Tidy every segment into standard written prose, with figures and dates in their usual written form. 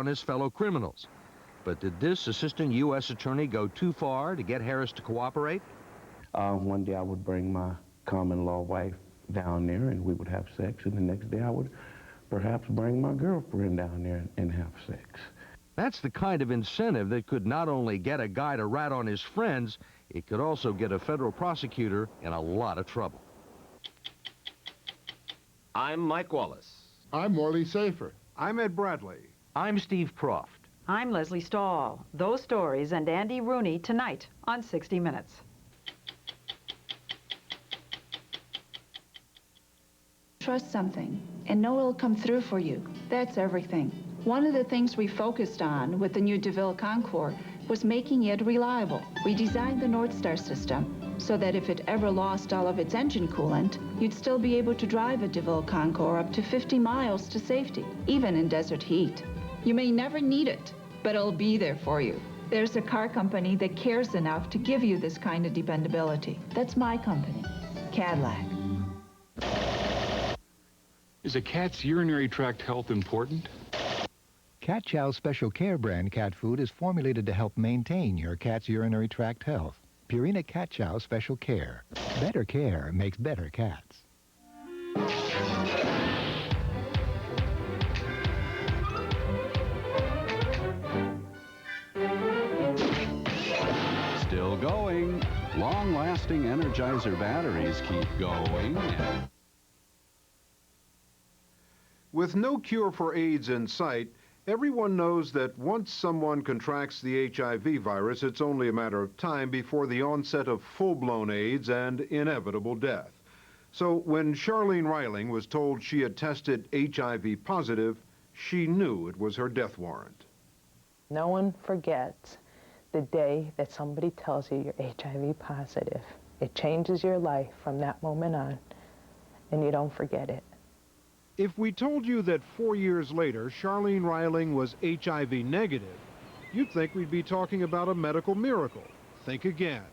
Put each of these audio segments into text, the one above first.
on his fellow criminals. But did this assistant U.S. attorney go too far to get Harris to cooperate? One day I would bring my common-law wife down there and we would have sex, and the next day I would perhaps bring my girlfriend down there and have sex. That's the kind of incentive that could not only get a guy to rat on his friends, it could also get a federal prosecutor in a lot of trouble. I'm Mike Wallace. I'm Morley Safer. I'm Ed Bradley. I'm Steve Proft. I'm Leslie Stahl. Those stories and Andy Rooney tonight on 60 Minutes. Trust something and know it'll come through for you. That's everything. One of the things we focused on with the new DeVille Concours was making it reliable. We designed the North Star system so that if it ever lost all of its engine coolant, you'd still be able to drive a DeVille Concours up to 50 miles to safety, even in desert heat. You may never need it, but it'll be there for you. There's a car company that cares enough to give you this kind of dependability. That's my company, Cadillac. Is a cat's urinary tract health important? Cat Chow's Special Care brand cat food is formulated to help maintain your cat's urinary tract health. Purina Cat Chow Special Care. Better care makes better cats. Still going. Long-lasting Energizer batteries keep going. With no cure for AIDS in sight, everyone knows that once someone contracts the HIV virus, it's only a matter of time before the onset of full-blown AIDS and inevitable death. So when Charlene Reiling was told she had tested HIV positive, she knew it was her death warrant. No one forgets the day that somebody tells you you're HIV positive. It changes your life from that moment on, and you don't forget it. If we told you that 4 years later Charlene Reiling was HIV negative, you'd think we'd be talking about a medical miracle. Think again.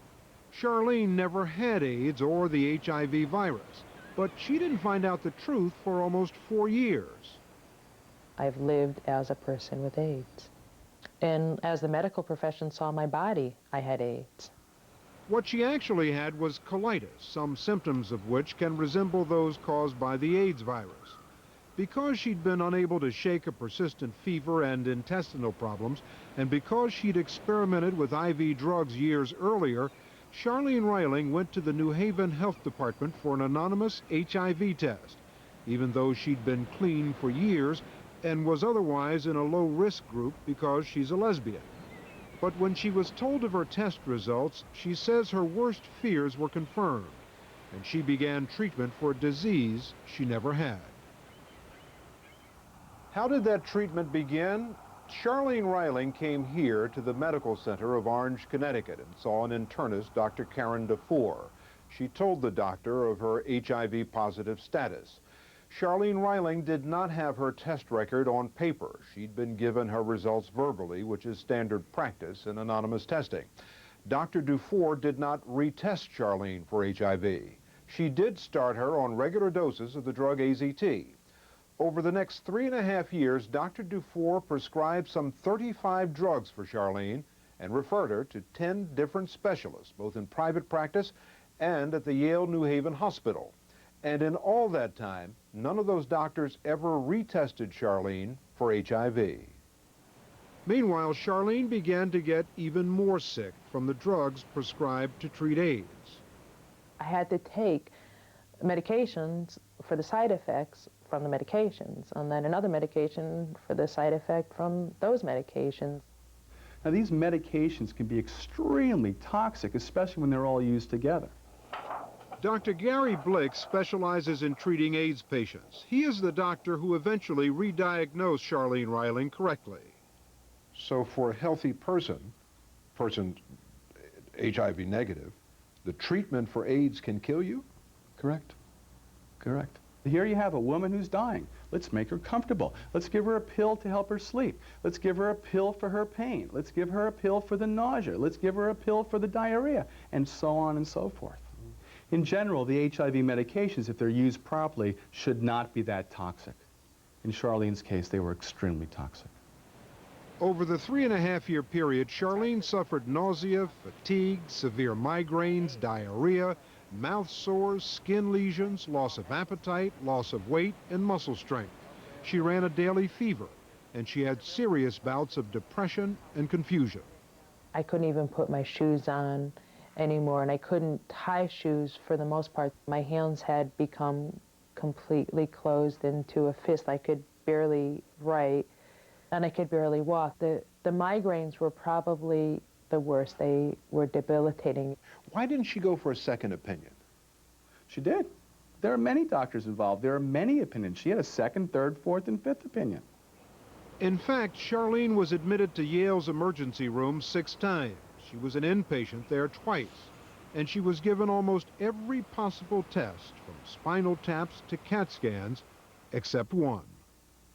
Charlene never had AIDS or the HIV virus, but she didn't find out the truth for almost 4 years. I've lived as a person with AIDS. And as the medical profession saw my body, I had AIDS. What she actually had was colitis, some symptoms of which can resemble those caused by the AIDS virus. Because she'd been unable to shake a persistent fever and intestinal problems, and because she'd experimented with IV drugs years earlier, Charlene Reiling went to the New Haven Health Department for an anonymous HIV test, even though she'd been clean for years and was otherwise in a low-risk group because she's a lesbian. But when she was told of her test results, she says her worst fears were confirmed, and she began treatment for a disease she never had. How did that treatment begin? Charlene Reiling came here to the medical center of Orange, Connecticut, and saw an internist, Dr. Karen DeFore. She told the doctor of her HIV positive status. Charlene Reiling did not have her test record on paper. She'd been given her results verbally, which is standard practice in anonymous testing. Dr. DeFore did not retest Charlene for HIV. She did start her on regular doses of the drug AZT. Over the next 3.5 years, Dr. DeFore prescribed some 35 drugs for Charlene and referred her to 10 different specialists, both in private practice and at the Yale New Haven Hospital. And in all that time, none of those doctors ever retested Charlene for HIV. Meanwhile, Charlene began to get even more sick from the drugs prescribed to treat AIDS. I had to take medications for the side effects from the medications, and then another medication for the side effect from those medications. Now, these medications can be extremely toxic, especially when they're all used together. Dr. Gary Blake specializes in treating AIDS patients. He is the doctor who eventually re-diagnosed Charlene Reiling correctly. So for a healthy person HIV negative, the treatment for AIDS can kill you? Correct. Correct. Here you have a woman who's dying. Let's make her comfortable. Let's give her a pill to help her sleep. Let's give her a pill for her pain. Let's give her a pill for the nausea. Let's give her a pill for the diarrhea, and so on and so forth. In general, the HIV medications, if they're used properly, should not be that toxic. In Charlene's case, they were extremely toxic. Over the 3.5-year period, Charlene suffered nausea, fatigue, severe migraines, diarrhea, mouth sores, skin lesions, loss of appetite, loss of weight, and muscle strength. She ran a daily fever, and she had serious bouts of depression and confusion. I couldn't even put my shoes on anymore, and I couldn't tie shoes for the most part. My hands had become completely closed into a fist. I could barely write, and I could barely walk. The migraines were probably the worst. They were debilitating. Why didn't she go for a second opinion? She did. There are many doctors involved. There are many opinions. She had a second, third, fourth, and fifth opinion. In fact, Charlene was admitted to Yale's emergency room 6 times. She was an inpatient there twice, and she was given almost every possible test, from spinal taps to CAT scans, except one.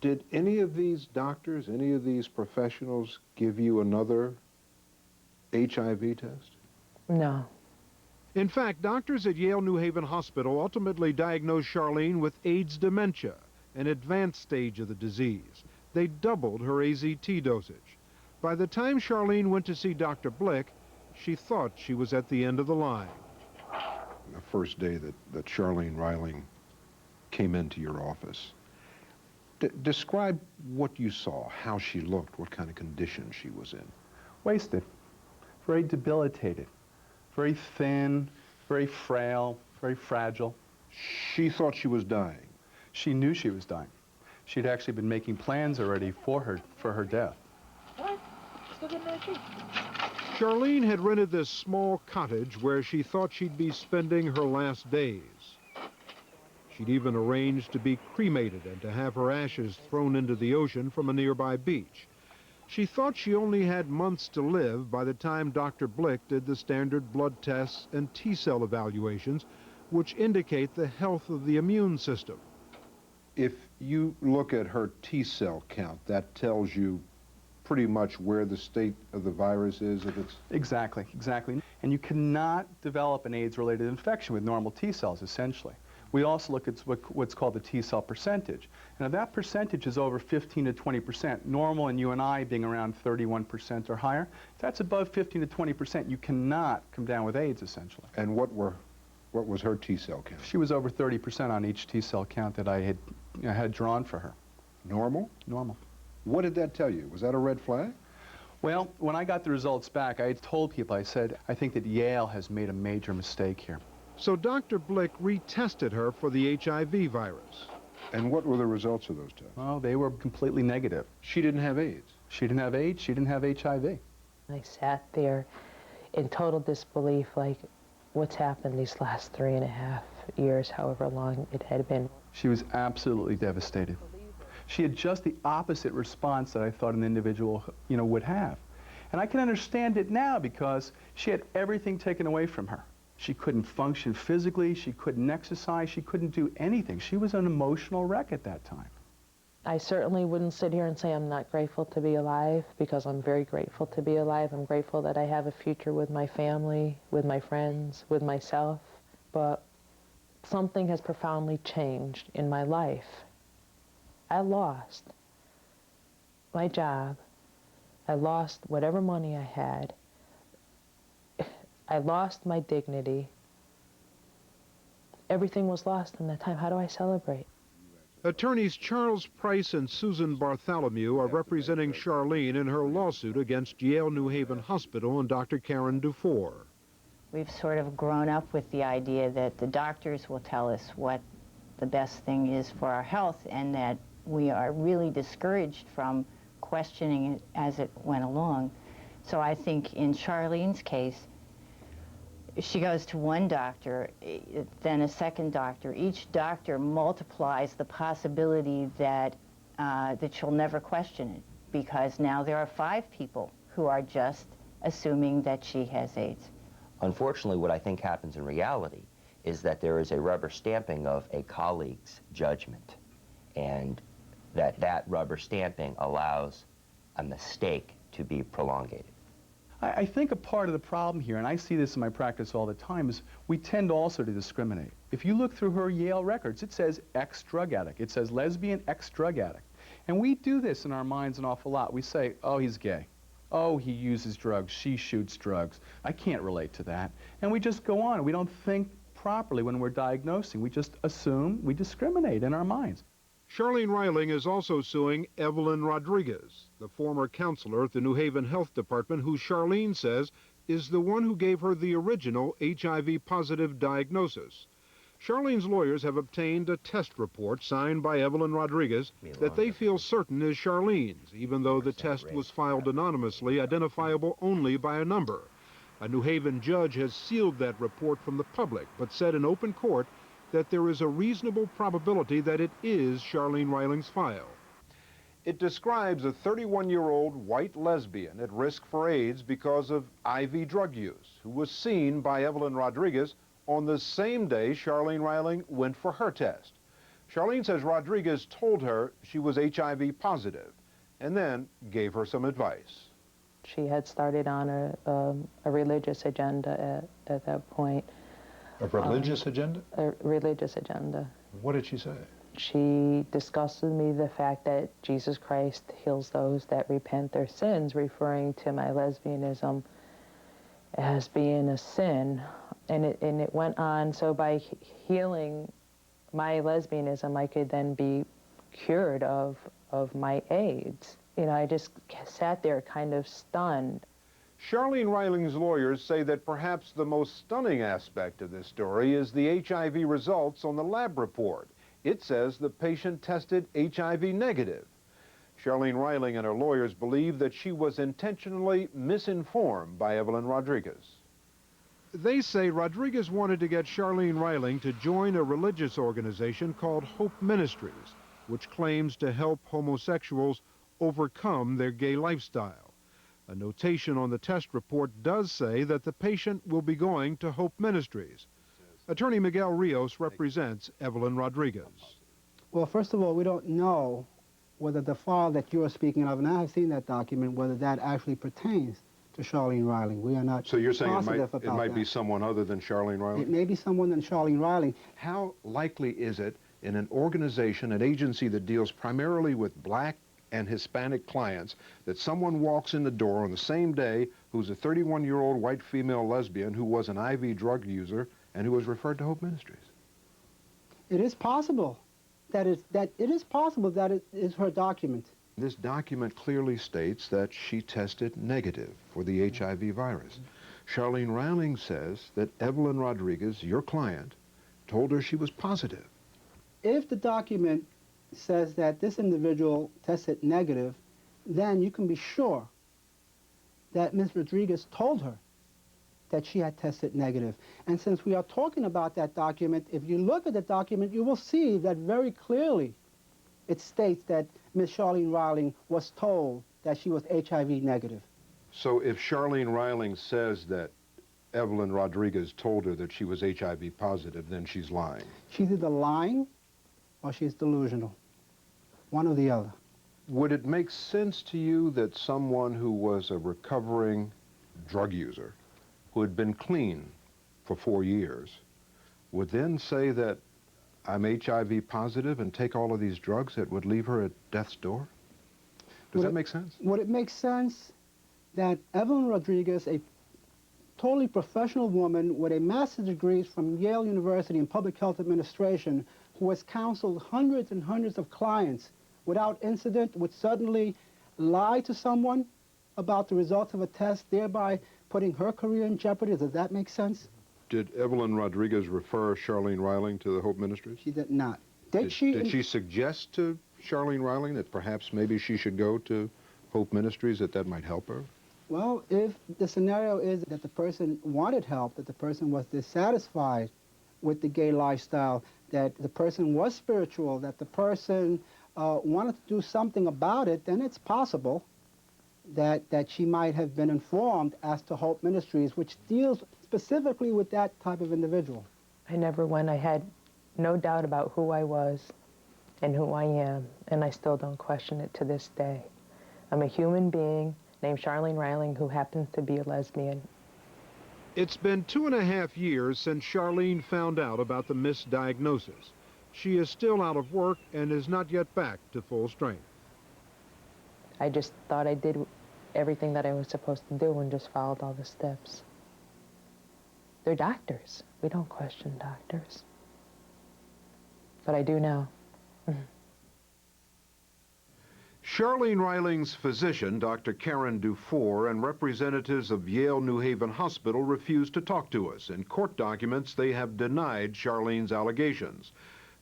Did any of these doctors, any of these professionals give you another HIV test? No. In fact, doctors at Yale New Haven Hospital ultimately diagnosed Charlene with AIDS dementia, an advanced stage of the disease. They doubled her AZT dosage. By the time Charlene went to see Dr. Blick, she thought she was at the end of the line. The first day that Charlene Reiling came into your office, describe what you saw, how she looked, what kind of condition she was in. Wasted, very debilitated, very thin, very frail, very fragile. She thought she was dying. She knew she was dying. She'd actually been making plans already for her death. What? Still getting that treat. Charlene had rented this small cottage where she thought she'd be spending her last days. She'd even arranged to be cremated and to have her ashes thrown into the ocean from a nearby beach. She thought she only had months to live by the time Dr. Blick did the standard blood tests and T-cell evaluations, which indicate the health of the immune system. If you look at her T-cell count, that tells you pretty much where the state of the virus is, if it's... Exactly, exactly. And you cannot develop an AIDS-related infection with normal T-cells, essentially. We also look at what's called the T-cell percentage. And if that percentage is over 15 to 20%, normal in you and I being around 31% or higher, if that's above 15 to 20%, you cannot come down with AIDS, essentially. And what was her T-cell count? She was over 30% on each T-cell count that I had drawn for her. Normal? Normal. What did that tell you? Was that a red flag? Well, when I got the results back, I told people, I said, I think that Yale has made a major mistake here. So Dr. Blick retested her for the HIV virus. And what were the results of those tests? Well, they were completely negative. She didn't have AIDS? She didn't have AIDS, she didn't have HIV. I sat there in total disbelief, like, what's happened these last 3.5 years, however long it had been. She was absolutely devastated. She had just the opposite response that I thought an individual, would have. And I can understand it now because she had everything taken away from her. She couldn't function physically, she couldn't exercise, she couldn't do anything. She was an emotional wreck at that time. I certainly wouldn't sit here and say I'm not grateful to be alive, because I'm very grateful to be alive. I'm grateful that I have a future with my family, with my friends, with myself. But something has profoundly changed in my life. I lost my job. I lost whatever money I had. I lost my dignity. Everything was lost in that time. How do I celebrate? Attorneys Charles Price and Susan Bartholomew are representing Charlene in her lawsuit against Yale New Haven Hospital and Dr. Karen Dufour. We've sort of grown up with the idea that the doctors will tell us what the best thing is for our health, and that we are really discouraged from questioning it as it went along. So I think in Charlene's case, she goes to one doctor, then a second doctor. Each doctor multiplies the possibility that she'll never question it, because now there are 5 people who are just assuming that she has AIDS. Unfortunately, what I think happens in reality is that there is a rubber stamping of a colleague's judgment, and that rubber stamping allows a mistake to be prolongated. I think a part of the problem here, and I see this in my practice all the time, is we tend also to discriminate. If you look through her Yale records, it says ex-drug addict. It says lesbian ex-drug addict. And we do this in our minds an awful lot. We say, oh, he's gay. Oh, he uses drugs. She shoots drugs. I can't relate to that. And we just go on. We don't think properly when we're diagnosing. We just assume, we discriminate in our minds. Charlene Reiling is also suing Evelyn Rodriguez, the former counselor at the New Haven Health Department, who Charlene says is the one who gave her the original HIV-positive diagnosis. Charlene's lawyers have obtained a test report signed by Evelyn Rodriguez that they feel certain is Charlene's, even though the test was filed anonymously, identifiable only by a number. A New Haven judge has sealed that report from the public, but said in open court that there is a reasonable probability that it is Charlene Reiling's file. It describes a 31-year-old white lesbian at risk for AIDS because of IV drug use, who was seen by Evelyn Rodriguez on the same day Charlene Reiling went for her test. Charlene says Rodriguez told her she was HIV positive and then gave her some advice. She had started on a religious agenda at that point. A religious agenda? A religious agenda. What did she say? She discussed with me the fact that Jesus Christ heals those that repent their sins, referring to my lesbianism as being a sin. And it went on, so by healing my lesbianism, I could then be cured of my AIDS. You know, I just sat there kind of stunned. Charlene Reiling's lawyers say that perhaps the most stunning aspect of this story is the HIV results on the lab report. It says the patient tested HIV negative. Charlene Reiling and her lawyers believe that she was intentionally misinformed by Evelyn Rodriguez. They say Rodriguez wanted to get Charlene Reiling to join a religious organization called Hope Ministries, which claims to help homosexuals overcome their gay lifestyle. A notation on the test report does say that the patient will be going to Hope Ministries. Attorney Miguel Rios represents Evelyn Rodriguez. Well, first of all, we don't know whether the file that you are speaking of, and I have seen that document, whether that actually pertains to Charlene Reiling. We are not. So you're saying it might that. be someone other than Charlene Reiling? It may be someone than Charlene Reiling. How likely is it in an organization, an agency that deals primarily with black and Hispanic clients, that someone walks in the door on the same day who's a 31-year-old white female lesbian who was an IV drug user and who was referred to Hope Ministries? It is possible that it is her document. This document clearly states that she tested negative for the HIV virus. Charlene Reiling says that Evelyn Rodriguez, your client, told her she was positive. If the document says that this individual tested negative, then you can be sure that Ms. Rodriguez told her that she had tested negative. And since we are talking about that document, if you look at the document, you will see that very clearly it states that Ms. Charlene Reiling was told that she was HIV negative. So if Charlene Reiling says that Evelyn Rodriguez told her that she was HIV positive, then she's lying? She's either lying or she's delusional. One or the other. Would it make sense to you that someone who was a recovering drug user, who had been clean for 4 years, would then say that I'm HIV positive and take all of these drugs that would leave her at death's door? Does that make sense? Would it make sense that Evelyn Rodriguez, a totally professional woman with a master's degree from Yale University in Public Health Administration, who has counseled hundreds and hundreds of clients without incident, would suddenly lie to someone about the results of a test, thereby putting her career in jeopardy? Does that make sense? Did Evelyn Rodriguez refer Charlene Reiling to the Hope Ministries? She did not. Did she suggest to Charlene Reiling that perhaps maybe she should go to Hope Ministries, that might help her? Well, if the scenario is that the person wanted help, that the person was dissatisfied with the gay lifestyle, that the person was spiritual, that the person wanted to do something about it, then it's possible that she might have been informed as to Hope Ministries, which deals specifically with that type of individual. I never went. I had no doubt about who I was and who I am, and I still don't question it to this day. I'm a human being named Charlene Reiling who happens to be a lesbian. It's been 2.5 years since Charlene found out about the misdiagnosis. She is still out of work and is not yet back to full strength. I just thought I did everything that I was supposed to do and just followed all the steps. They're doctors. We don't question doctors. But I do now. Charlene Reiling's physician, Dr. Karen Dufour, and representatives of Yale New Haven Hospital refused to talk to us. In court documents, they have denied Charlene's allegations.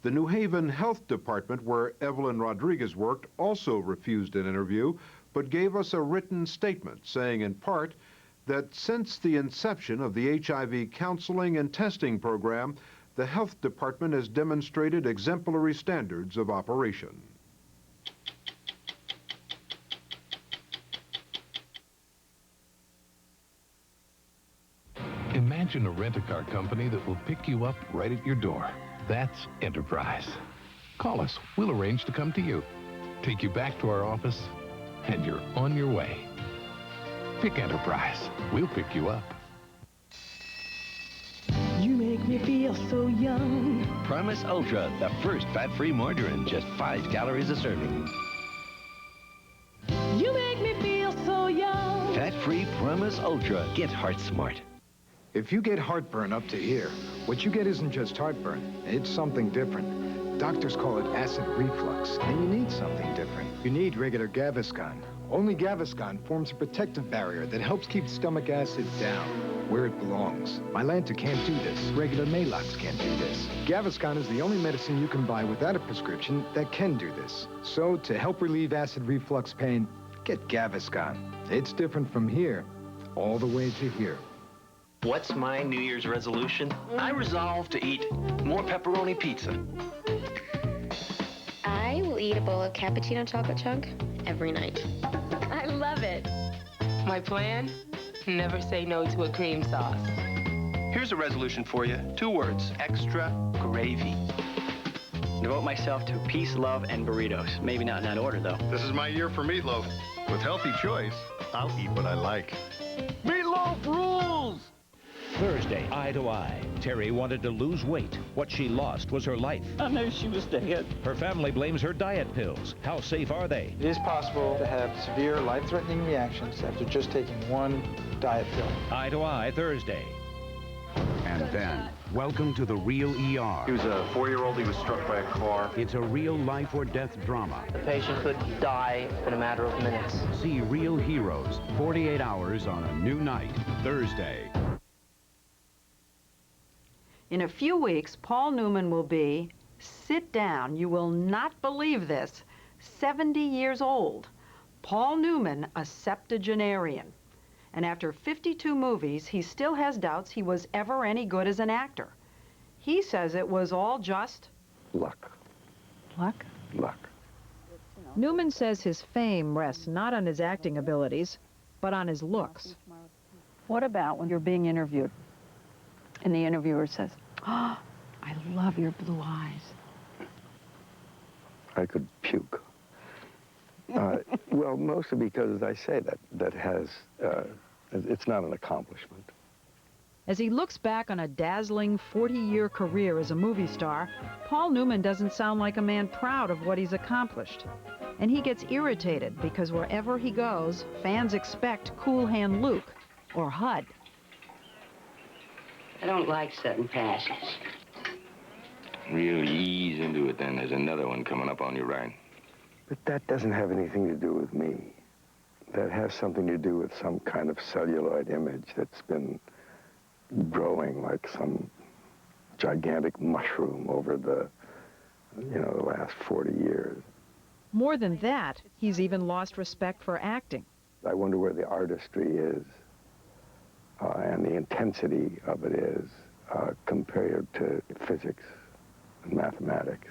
The New Haven Health Department, where Evelyn Rodriguez worked, also refused an interview, but gave us a written statement saying in part that since the inception of the HIV counseling and testing program, the health department has demonstrated exemplary standards of operation. Imagine a rent-a-car company that will pick you up right at your door. That's Enterprise. Call us. We'll arrange to come to you, take you back to our office, and you're on your way. Pick Enterprise. We'll pick you up. You make me feel so young. Promise Ultra, the first fat-free margarine, just 5 calories a serving. You make me feel so young. Fat-free Promise Ultra. Get heart smart. If you get heartburn up to here, what you get isn't just heartburn. It's something different. Doctors call it acid reflux, and you need something different. You need regular Gaviscon. Only Gaviscon forms a protective barrier that helps keep stomach acid down, where it belongs. Mylanta can't do this. Regular Maalox can't do this. Gaviscon is the only medicine you can buy without a prescription that can do this. So, to help relieve acid reflux pain, get Gaviscon. It's different from here, all the way to here. What's my New Year's resolution? I resolve to eat more pepperoni pizza. I will eat a bowl of cappuccino chocolate chunk every night. I love it. My plan? Never say no to a cream sauce. Here's a resolution for you. 2 words, extra gravy. Devote myself to peace, love, and burritos. Maybe not in that order, though. This is my year for meatloaf. With healthy choice, I'll eat what I like. Meatloaf rules! Thursday, Eye to Eye. Terry wanted to lose weight. What she lost was her life. I knew she was dead. Her family blames her diet pills. How safe are they? It is possible to have severe life-threatening reactions after just taking one diet pill. Eye to Eye, Thursday. And then, welcome to the real ER. He was a 4-year-old. He was struck by a car. It's a real life or death drama. The patient could die in a matter of minutes. See Real Heroes, 48 hours on a new night, Thursday. In a few weeks, Paul Newman will be, sit down, you will not believe this, 70 years old. Paul Newman, a septuagenarian. And after 52 movies, he still has doubts he was ever any good as an actor. He says it was all just luck. Luck? Luck. Newman says his fame rests not on his acting abilities, but on his looks. What about when you're being interviewed and the interviewer says, "Oh, I love your blue eyes"? I could puke. Well, mostly because, as I say, that has, it's not an accomplishment. As he looks back on a dazzling 40-year career as a movie star, Paul Newman doesn't sound like a man proud of what he's accomplished. And he gets irritated because wherever he goes, fans expect Cool Hand Luke or HUD. I don't like setting passes. Really ease into it, then. There's another one coming up on your right. But that doesn't have anything to do with me. That has something to do with some kind of celluloid image that's been growing like some gigantic mushroom over the last 40 years. More than that, he's even lost respect for acting. I wonder where the artistry is and the intensity of it is compared to physics and mathematics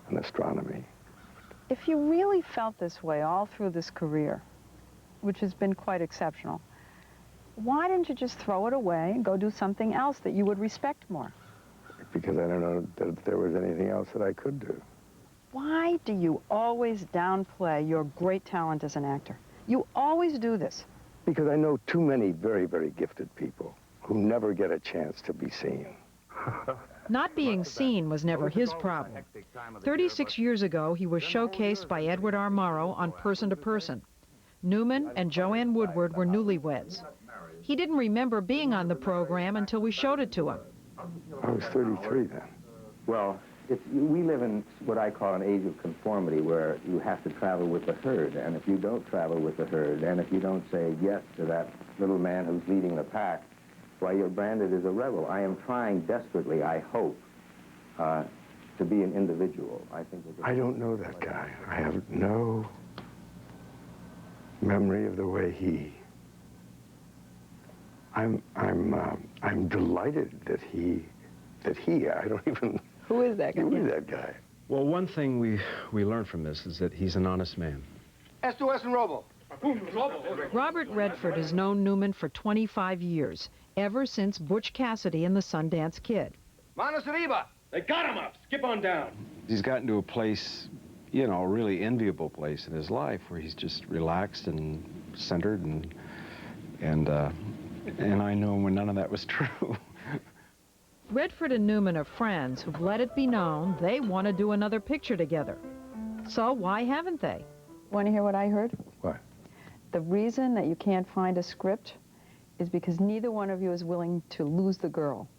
and astronomy. If you really felt this way all through this career, which has been quite exceptional, why didn't you just throw it away and go do something else that you would respect more? Because I don't know that there was anything else that I could do. Why do you always downplay your great talent as an actor? You always do this. Because I know too many very, very gifted people who never get a chance to be seen. Not being seen was never his problem. 36 years ago, he was showcased by Edward R. Murrow on Person to Person. Newman and Joanne Woodward were newlyweds. He didn't remember being on the program until we showed it to him. I was 33 then. Well, we live in what I call an age of conformity, where you have to travel with the herd. And if you don't travel with the herd, and if you don't say yes to that little man who's leading the pack, why, you're branded as a rebel. I am trying desperately, I hope, to be an individual. I don't know that guy. I have no memory of the way he... I'm delighted that he, I don't even... Who is that guy? Who is that guy? Well, one thing we learned from this is that he's an honest man. Esto es un robo. Robert Redford has known Newman for 25 years, ever since Butch Cassidy and the Sundance Kid. Manos arriba. They got him up. Skip on down. He's gotten to a place, you know, a really enviable place in his life where he's just relaxed and centered, and I know when none of that was true. Redford and Newman are friends who've let it be known they want to do another picture together. So why haven't they? Want to hear what I heard? What? The reason that you can't find a script is because neither one of you is willing to lose the girl.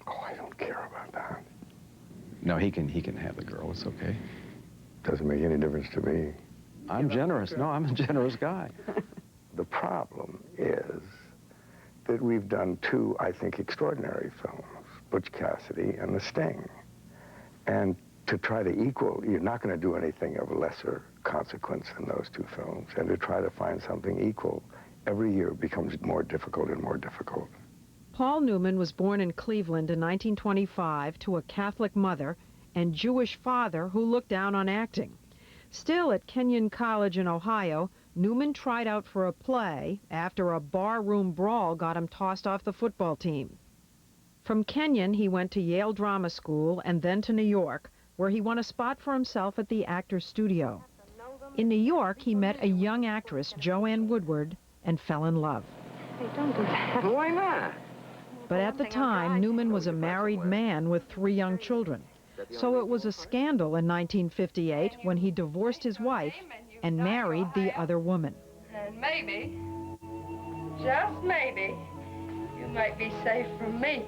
Oh, I don't care about that. No, he can have the girl. It's okay. Doesn't make any difference to me. I'm generous. No, I'm a generous guy. The problem is that we've done two, I think, extraordinary films, Butch Cassidy and The Sting. And to try to equal, you're not going to do anything of lesser consequence than those two films. And to try to find something equal every year becomes more difficult and more difficult. Paul Newman was born in Cleveland in 1925 to a Catholic mother and Jewish father who looked down on acting. Still, at Kenyon College in Ohio, Newman tried out for a play after a barroom brawl got him tossed off the football team. From Kenyon, he went to Yale Drama School and then to New York, where he won a spot for himself at the Actors Studio. In New York, he met a young actress, Joanne Woodward, and fell in love. Hey, don't do that. Why not? But at the time, Newman was a married man with 3 young children. So it was a scandal in 1958 when he divorced his wife and married the other woman. And maybe, just maybe, you might be safe from me.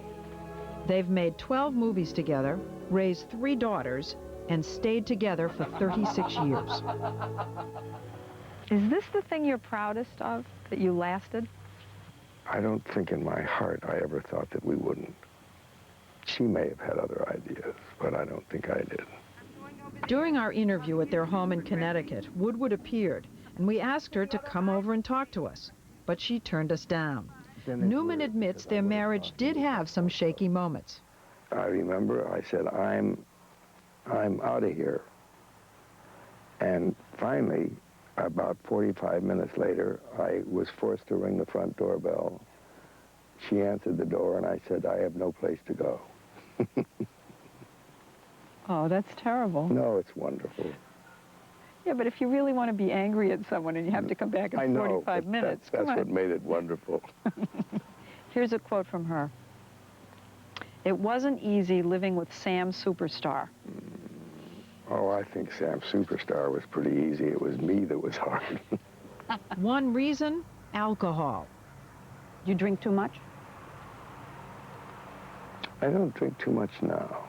They've made 12 movies together, raised 3 daughters, and stayed together for 36 years. Is this the thing you're proudest of, that you lasted? I don't think in my heart I ever thought that we wouldn't. She may have had other ideas, but I don't think I did. During our interview at their home in Connecticut, Woodward appeared, and we asked her to come over and talk to us, but she turned us down. Newman admits their marriage did have some shaky moments. I remember I said, I'm out of here. And finally, about 45 minutes later, I was forced to ring the front doorbell. She answered the door, and I said, I have no place to go. Oh, that's terrible. No, it's wonderful. Yeah, but if you really want to be angry at someone and you have to come back in 45 minutes, that's what made it wonderful. Here's a quote from her. It wasn't easy living with Sam Superstar. Oh, I think Sam Superstar was pretty easy. It was me that was hard. One reason, alcohol. You drink too much? I don't drink too much now.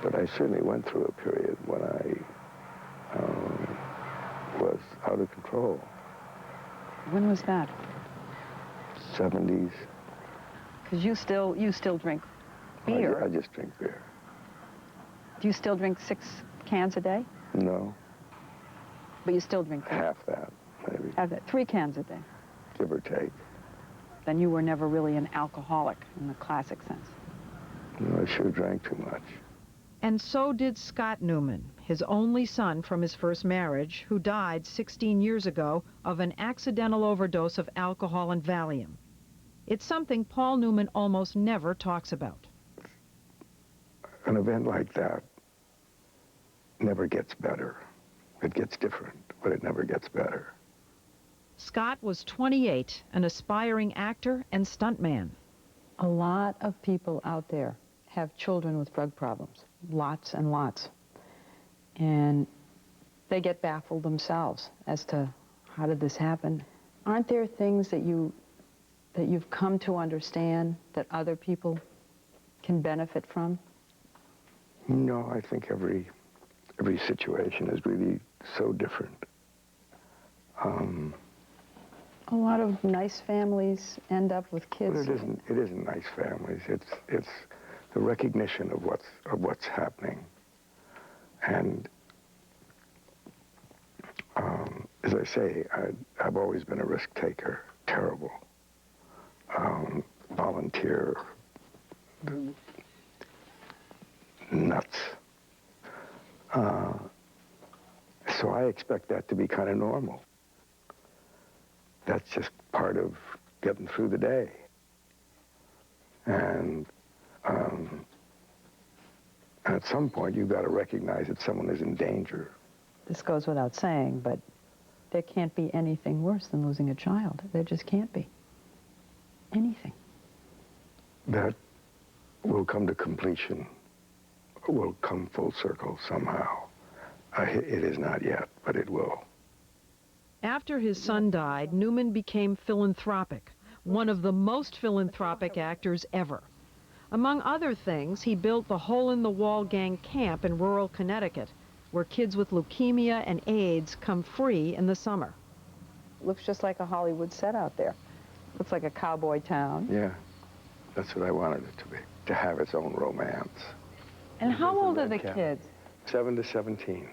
But I certainly went through a period when I was out of control. When was that? 70s. Because you still drink beer. I just drink beer. Do you still drink 6 cans a day? No. But you still drink beer? Half that, maybe. Half that. 3 cans a day? Give or take. Then you were never really an alcoholic in the classic sense. No, I sure drank too much. And so did Scott Newman, his only son from his first marriage, who died 16 years ago of an accidental overdose of alcohol and Valium. It's something Paul Newman almost never talks about. An event like that never gets better. It gets different, but it never gets better. Scott was 28, an aspiring actor and stuntman. A lot of people out there have children with drug problems. Lots and lots. And they get baffled themselves as to how did this happen. Aren't there things that you've come to understand that other people can benefit from? No, I think every situation is really so different. A lot of nice families end up with kids. But it isn't nice families. It's the recognition of what's happening. And as I say, I've always been a risk taker. Terrible. Volunteer. Nuts. So I expect that to be kind of normal. That's just part of getting through the day. And at some point, you've got to recognize that someone is in danger. This goes without saying, but there can't be anything worse than losing a child. There just can't be. Anything. That will come to completion, will come full circle somehow. It is not yet, but it will. After his son died, Newman became philanthropic, one of the most philanthropic actors ever. Among other things, he built the Hole-in-the-Wall Gang camp in rural Connecticut, where kids with leukemia and AIDS come free in the summer. Looks just like a Hollywood set out there. Looks like a cowboy town. Yeah, that's what I wanted it to be, to have its own romance. And how old are the kids? 7 to 17.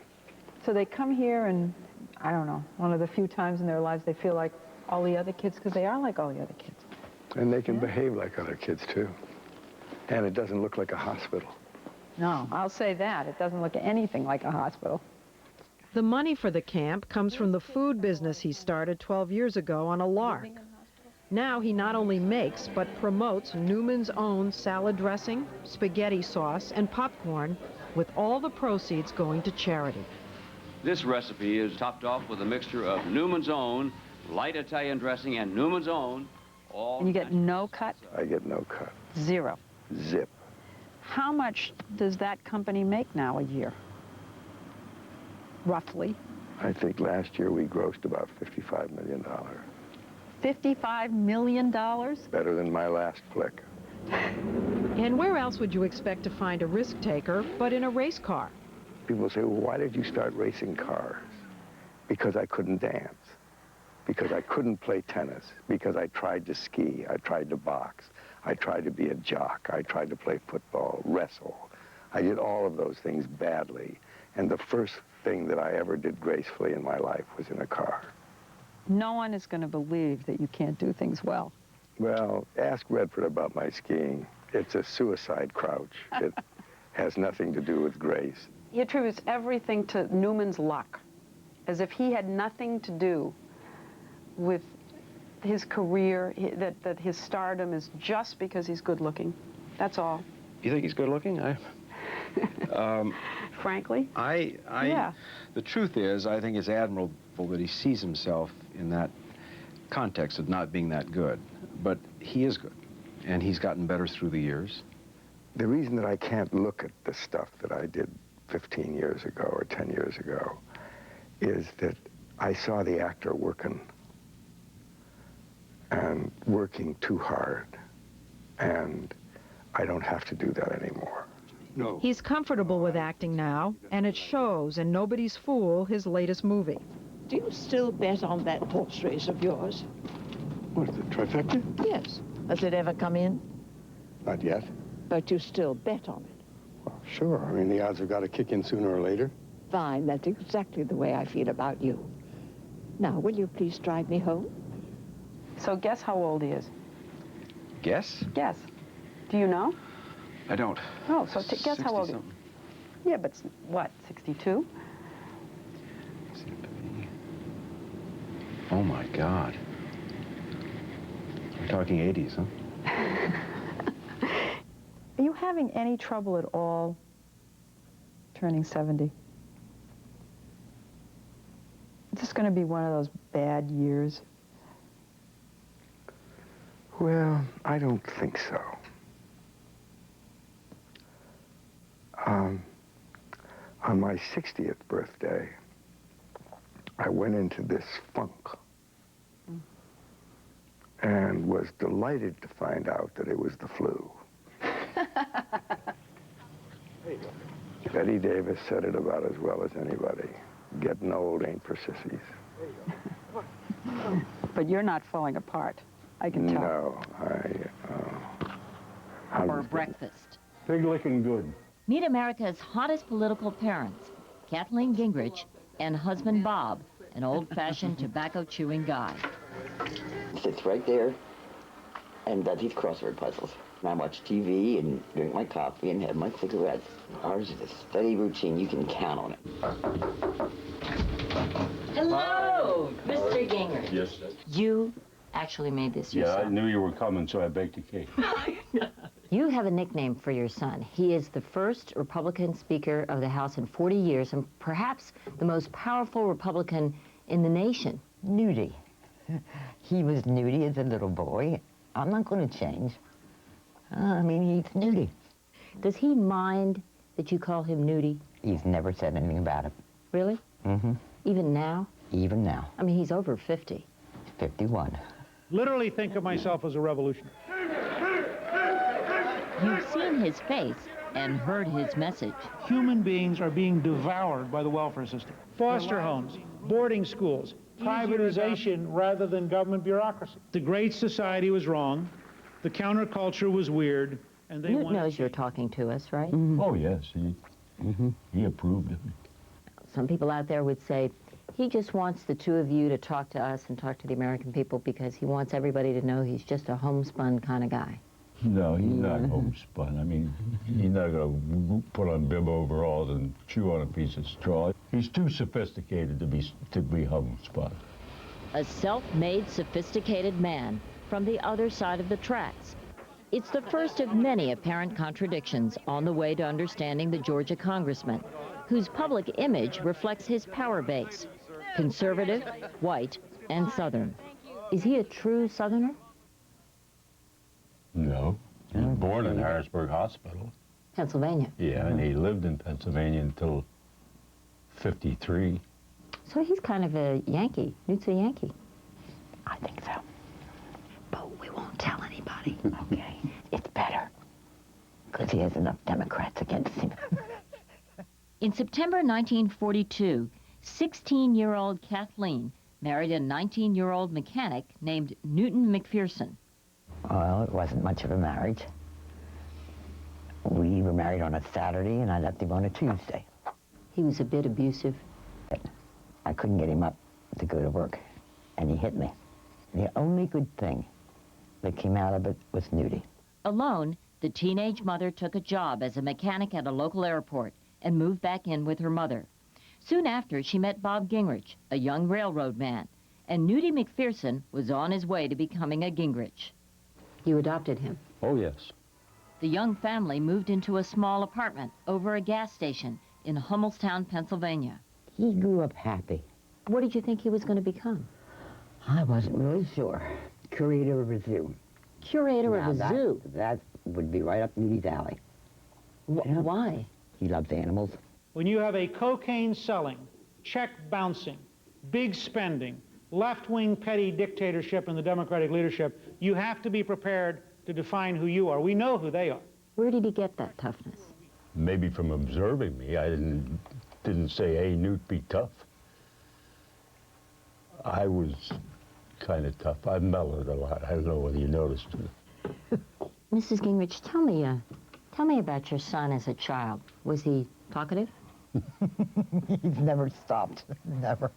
So they come here and, I don't know, one of the few times in their lives they feel like all the other kids, because they are like all the other kids. And they can behave like other kids, too. And it doesn't look like a hospital. No, I'll say that. It doesn't look anything like a hospital. The money for the camp comes from the food business he started 12 years ago on a lark. Now he not only makes, but promotes Newman's own salad dressing, spaghetti sauce, and popcorn, with all the proceeds going to charity. This recipe is topped off with a mixture of Newman's Own, light Italian dressing, and Newman's Own. And you get no cut? I get no cut. Zero. Zip. How much does that company make now a year? Roughly. I think last year we grossed about $55 million. $55 million? Better than my last flick. And where else would you expect to find a risk taker but in a race car? People say, well, why did you start racing cars? Because I couldn't dance. Because I couldn't play tennis. Because I tried to ski. I tried to box. I tried to be a jock. I tried to play football, wrestle. I did all of those things badly. And the first thing that I ever did gracefully in my life was in a car. No one is going to believe that you can't do things well. Well, ask Redford about my skiing. It's a suicide crouch. It has nothing to do with grace. He attributes everything to Newman's luck, as if he had nothing to do with his career, that his stardom is just because he's good looking. That's all. You think he's good looking? Frankly? Yeah. The truth is, I think it's admirable that he sees himself in that context of not being that good. But he is good, and he's gotten better through the years. The reason that I can't look at the stuff that I did 15 years ago or 10 years ago is that I saw the actor working and working too hard, and I don't have to do that anymore. No. He's comfortable with acting now, and it shows in Nobody's Fool, his latest movie. Do you still bet on that horse race of yours? What's the trifecta? Yes. Has it ever come in? Not yet. But you still bet on it? Well, sure. I mean, the odds have got to kick in sooner or later. Fine. That's exactly the way I feel about you. Now, will you please drive me home? So guess how old he is. Guess? Guess. Do you know? I don't. Oh, so guess how old he is. Yeah, but what, 62? Oh, my God. We're talking 80s, huh? Are you having any trouble at all turning 70? Is this going to be one of those bad years? Well, I don't think so. On my 60th birthday, I went into this funk and was delighted to find out that it was the flu. Betty Davis said it about as well as anybody. Getting old ain't for sissies. But you're not falling apart. I can tell. No, For breakfast. Pig licking good. Meet America's hottest political parents, Kathleen Gingrich and husband Bob, an old-fashioned tobacco-chewing guy. Sits right there and does these crossword puzzles. And I watch TV and drink my coffee and have my cigarettes. Ours is a steady routine. You can count on it. Hello, Mr. Gingrich. Yes. You actually made this Yeah, yourself. I knew you were coming, so I baked a cake. You have a nickname for your son. He is the first Republican Speaker of the House in 40 years and perhaps the most powerful Republican in the nation. Nudie. He was nudie as a little boy. I'm not going to change. I mean, he's nudie. Does he mind that you call him Nudie? He's never said anything about it. Really? Mm-hmm. Even now? Even now. I mean, he's over 50. He's 51. Literally think of myself as a revolutionary. You've seen his face and heard his message. Human beings are being devoured by the welfare system. Foster homes, boarding schools, privatization rather than government bureaucracy. The Great Society was wrong. The counterculture was weird. And they Newt knows you're talking to us, right? Oh, yes. He approved of it. Some people out there would say, he just wants the two of you to talk to us and talk to the American people because he wants everybody to know he's just a homespun kind of guy. No, he's not homespun. I mean, he's not going to put on bib overalls and chew on a piece of straw. He's too sophisticated to be homespun. A self-made, sophisticated man from the other side of the tracks. It's the first of many apparent contradictions on the way to understanding the Georgia congressman, whose public image reflects his power base, conservative, white, and Southern. Is he a true Southerner? No. He was born in Harrisburg Hospital. Pennsylvania. Yeah, and he lived in Pennsylvania until 53. So he's kind of a Yankee. Newt's a Yankee. I think so. But we won't tell anybody, okay? It's better, because he has enough Democrats against him. In September 1942, 16-year-old Kathleen married a 19-year-old mechanic named Newton McPherson. Well, it wasn't much of a marriage. We were married on a Saturday, and I left him on a Tuesday. He was a bit abusive. I couldn't get him up to go to work, and he hit me. The only good thing that came out of it was Nudie. Alone, the teenage mother took a job as a mechanic at a local airport and moved back in with her mother. Soon after, she met Bob Gingrich, a young railroad man, and Nudie McPherson was on his way to becoming a Gingrich. You adopted him? Oh, yes. The young family moved into a small apartment over a gas station in Hummelstown, Pennsylvania. He grew up happy. What did you think he was going to become? I wasn't really sure. Curator of a zoo. Curator of a zoo? That would be right up Nudie's alley. Why? He loves animals. When you have a cocaine-selling, check-bouncing, big spending, left-wing petty dictatorship in the Democratic leadership, you have to be prepared to define who you are. We know who they are. Where did he get that toughness? Maybe from observing me. I didn't say, hey, Newt, be tough. I was kind of tough. I mellowed a lot. I don't know whether you noticed it. Mrs. Gingrich, tell me about your son as a child. Was he talkative? He's never stopped. Never.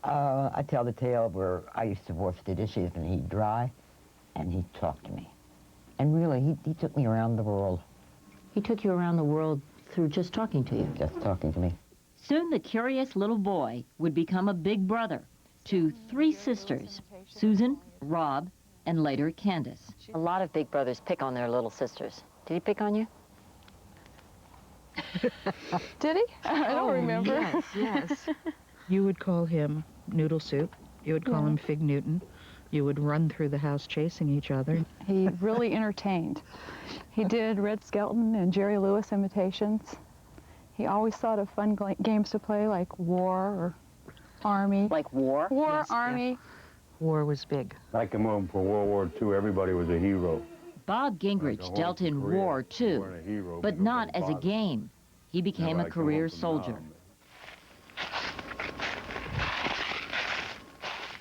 I tell the tale where I used to wash the dishes and he'd dry, and he'd talk to me. And really, he took me around the world. He took you around the world through just talking to you? Just talking to me. Soon the curious little boy would become a big brother to 3 sisters, Susan, Rob, and later Candace. A lot of big brothers pick on their little sisters. Did he pick on you? Did he? I don't remember. Yes, yes. You would call him Noodle Soup. You would call him Fig Newton. You would run through the house chasing each other. He really entertained. He did Red Skelton and Jerry Lewis imitations. He always thought of fun games to play, like war or Army. Like war? War, Yes, Army. yeah. War was big. I came home for World War II. Everybody was a hero. Bob Gingrich dealt in war, too, but not as a game. He became a career soldier.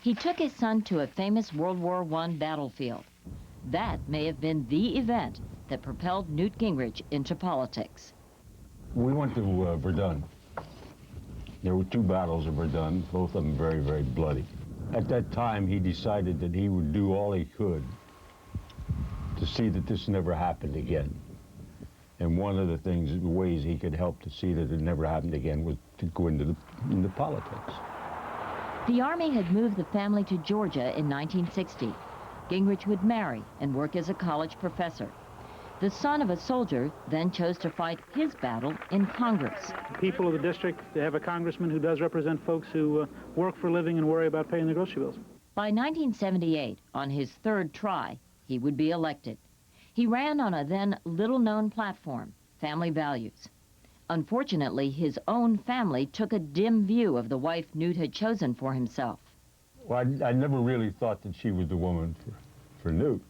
He took his son to a famous World War I battlefield. That may have been the event that propelled Newt Gingrich into politics. We went to Verdun. There were 2 battles at Verdun, both of them very, very bloody. At that time, he decided that he would do all he could to see that this never happened again. And one of the ways he could help to see that it never happened again was to go into politics. The Army had moved the family to Georgia in 1960. Gingrich would marry and work as a college professor. The son of a soldier then chose to fight his battle in Congress. People of the district, they have a congressman who does represent folks who work for a living and worry about paying their grocery bills. By 1978, on his 3rd try, he would be elected. He ran on a then little-known platform, family values. Unfortunately, his own family took a dim view of the wife Newt had chosen for himself. Well, I never really thought that she was the woman for Newt.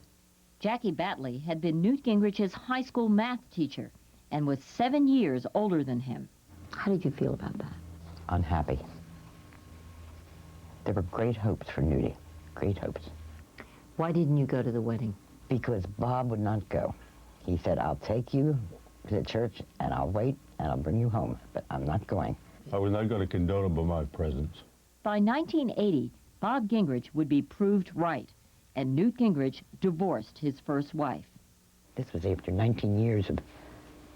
Jackie Batley had been Newt Gingrich's high school math teacher and was 7 years older than him. How did you feel about that? Unhappy. There were great hopes for Nudie, great hopes. Why didn't you go to the wedding? Because Bob would not go. He said, I'll take you to the church and I'll wait and I'll bring you home, but I'm not going. I was not going to condone it by my presence. By 1980, Bob Gingrich would be proved right, and Newt Gingrich divorced his first wife. This was after 19 years of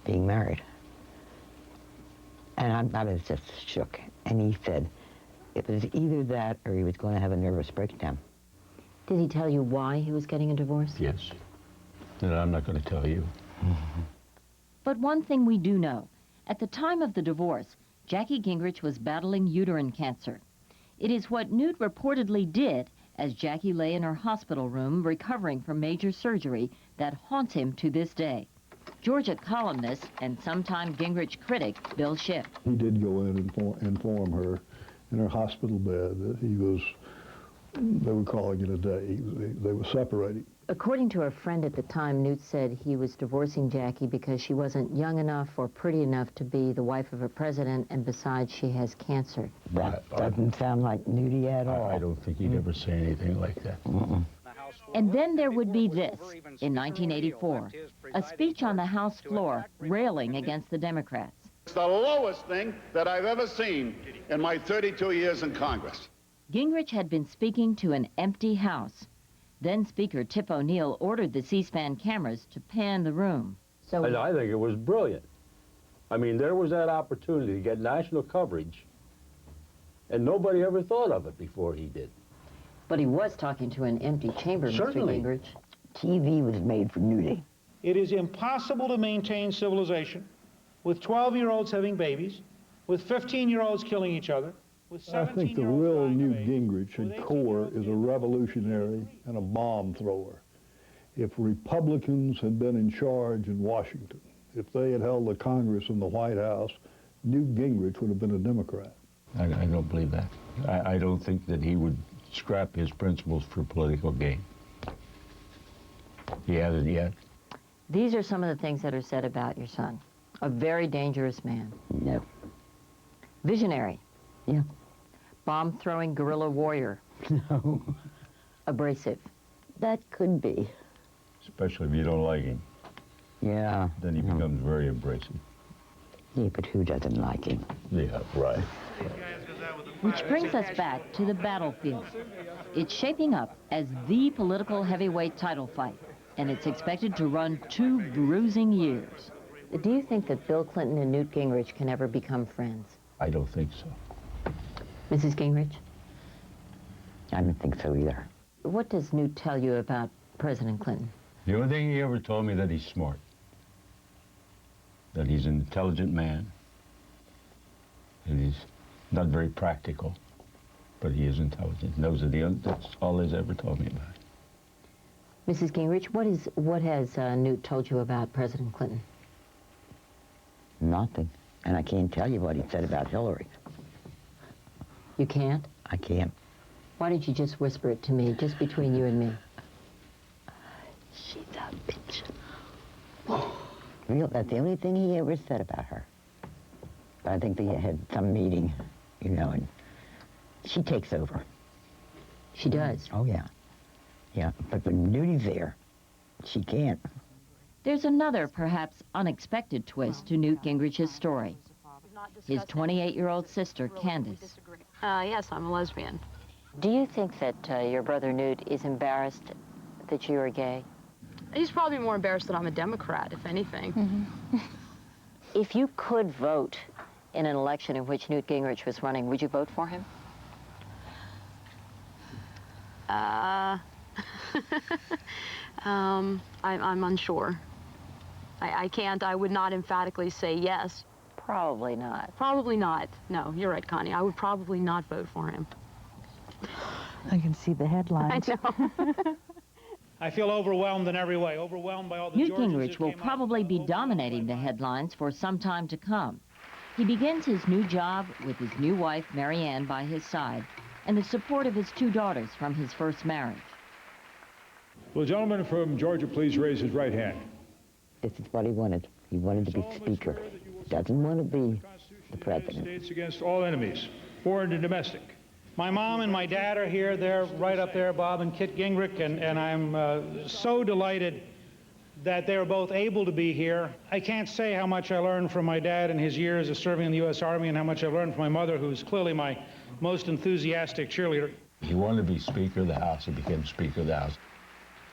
being married. And I was just shook. And he said it was either that or he was going to have a nervous breakdown. Did he tell you why he was getting a divorce? Yes. And I'm not going to tell you. But one thing we do know, at the time of the divorce, Jackie Gingrich was battling uterine cancer. It is what Newt reportedly did as Jackie lay in her hospital room recovering from major surgery that haunts him to this day. Georgia columnist and sometime Gingrich critic Bill Schiff. He did go in and inform her in her hospital bed that he was, they were calling it a day, they were separating. According to a friend at the time, Newt said he was divorcing Jackie because she wasn't young enough or pretty enough to be the wife of a president, and besides, she has cancer. That doesn't sound like Nudie at all. I don't think he'd ever say anything like that. And then there would be this, in 1984, a speech on the House floor railing against the Democrats. It's the lowest thing that I've ever seen in my 32 years in Congress. Gingrich had been speaking to an empty House. Then Speaker Tip O'Neill ordered the C-SPAN cameras to pan the room. And I think it was brilliant. I mean, there was that opportunity to get national coverage, and nobody ever thought of it before he did. But he was talking to an empty chamber, Certainly. Mr. Gingrich. TV was made for Nudie. It is impossible to maintain civilization with 12-year-olds having babies, with 15-year-olds killing each other, with 17-year-olds I think the real Newt Gingrich at core is a revolutionary and a bomb thrower. If Republicans had been in charge in Washington, if they had held the Congress and the White House, Newt Gingrich would have been a Democrat. I don't believe that. I don't think that he would scrap his principles for political gain. He hasn't yet. These are some of the things that are said about your son. A very dangerous man. No. Visionary. Yeah. Bomb-throwing guerrilla warrior. No. Abrasive. That could be. Especially if you don't like him. Yeah. Then he becomes very abrasive. Yeah, but who doesn't like him? Yeah, right. Which brings us back to the battlefield. It's shaping up as the political heavyweight title fight, and it's expected to run 2 bruising years. Do you think that Bill Clinton and Newt Gingrich can ever become friends? I don't think so. Mrs. Gingrich? I don't think so either. What does Newt tell you about President Clinton? The only thing he ever told me that he's smart, that he's an intelligent man, and he's not very practical, but he is intelligent. That's all he's ever told me about. Mrs. Gingrich, what has Newt told you about President Clinton? Nothing. And I can't tell you what he said about Hillary. You can't? I can't. Why don't you just whisper it to me, just between you and me? She's a bitch. Real, that's the only thing he ever said about her. But I think they had some meeting, you know, and she takes over. She does? Oh, yeah. Yeah, but when Nudie's there, she can't. There's another, perhaps unexpected twist to Newt Gingrich's story. His 28-year-old sister, Candace. Yes, I'm a lesbian. Do you think that your brother Newt is embarrassed that you are gay? He's probably more embarrassed that I'm a Democrat, if anything. If you could vote in an election in which Newt Gingrich was running, would you vote for him? I'm unsure. I would not emphatically say yes. Probably not. Probably not. No, you're right, Connie. I would probably not vote for him. I can see the headlines. I know. I feel overwhelmed in every way, overwhelmed by all the Newt Georgians Gingrich that will came out. probably be dominating the headlines for some time to come. He begins his new job with his new wife, Marianne, by his side, and the support of his 2 daughters from his first marriage. Will the gentleman from Georgia please raise his right hand? This is what he wanted. He wanted to be Speaker. Doesn't want to be the President. States against all enemies, foreign and domestic. My mom and my dad are here. They're right up there, Bob and Kit Gingrich, and I'm so delighted that they're both able to be here. I can't say how much I learned from my dad in his years of serving in the U.S. Army and how much I learned from my mother, who's clearly my most enthusiastic cheerleader. He wanted to be Speaker of the House. He became Speaker of the House.